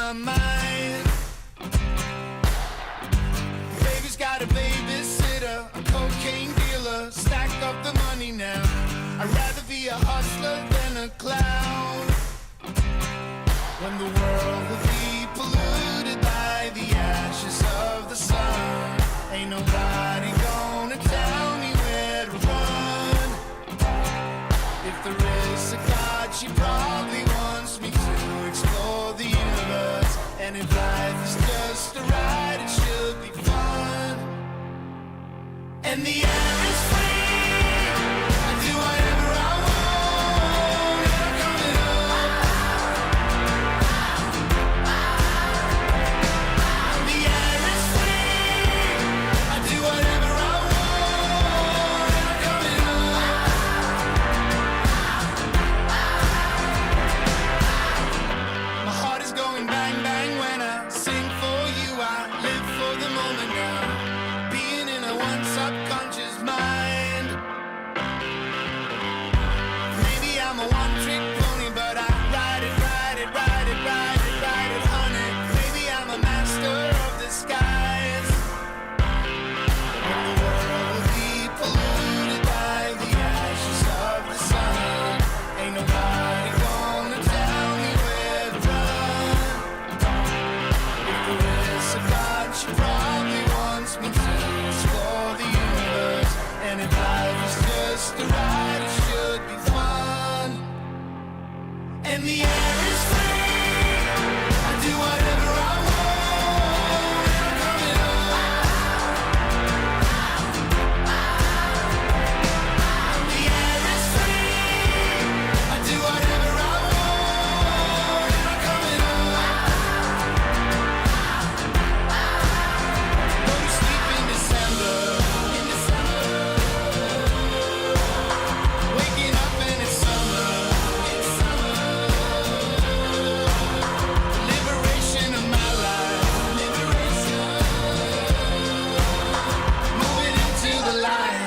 my mind. Baby's got a babysitter, a cocaine dealer. Stack up the money now. I'd rather be a hustler than a clown. When the world will be polluted by the ashes of the sun, ain't nobody gonna tell me where to run. If there is a God, she probably wants me to explore the universe. And if life is just a ride, it should be fun. And the air is free, I do whatever I want, and I'm coming up. The air is free, I do whatever I want, and I'm coming up. My heart is going bang bang when I sing for you. I live for the moment now, being in a one subconscious mind. Maybe I'm a one-trick pony, but I ride it, ride it, ride it, ride it, ride it, honey. Maybe I'm a master of the skies. When the world will be polluted by the ashes of the sun, ain't nobody gonna tell me where to run. If there is a God, she probably wants me to explore the universe. And if life is just a ride, it should be fun. And the air is free, I do whatever I want, and I'm coming up. The air is free, I do whatever I want, and I'm coming up. Go to sleep in December, waking up and it's summer, liberation of my life, moving into the light.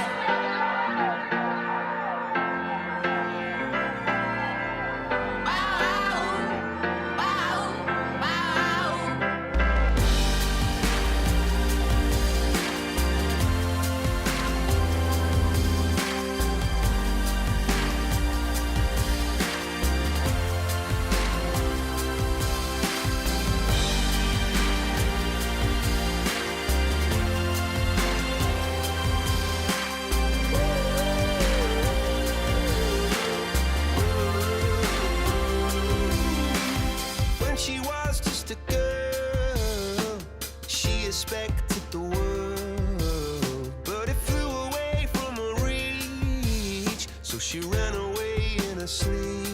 When she was just a girl, she expected the world, but it flew away from her reach. So she ran away in her sleep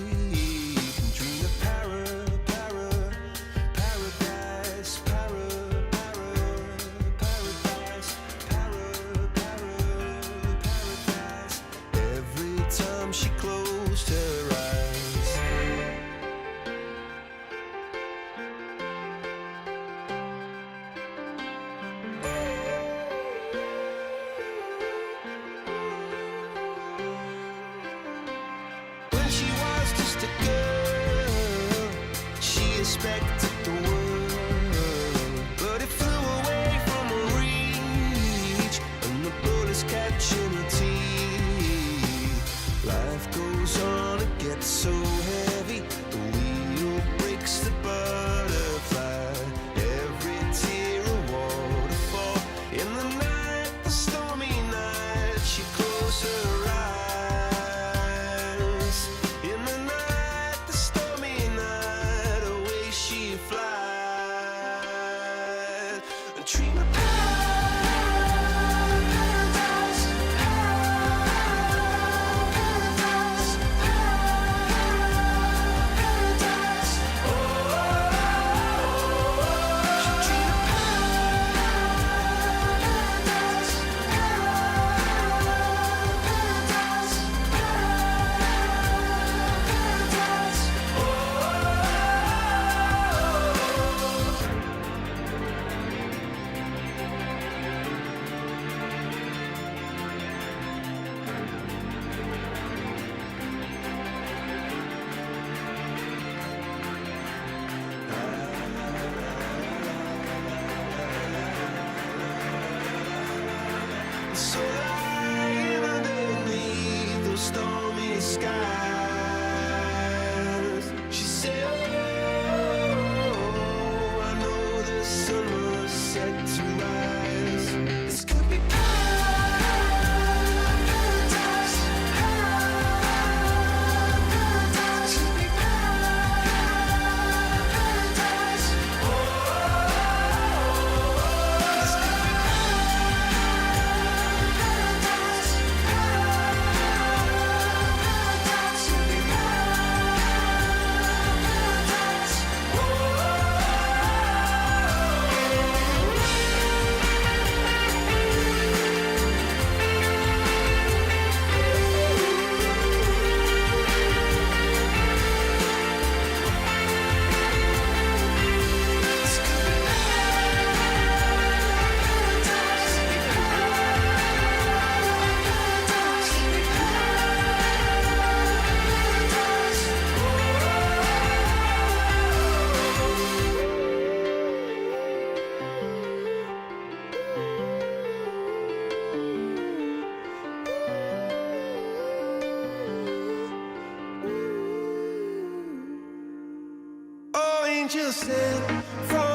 and dreamed of paradise, paradise. Every time she closed her eyes. When she was just a girl, she expected the world, but it flew away from her reach, and the bullets catching her teeth. Life goes on, it gets so heavy, the wheel breaks the butterfly. Every tear a waterfall. In the night, the stormy night, she closed her eyes. In the night, the stormy night, away she flies. angel sent from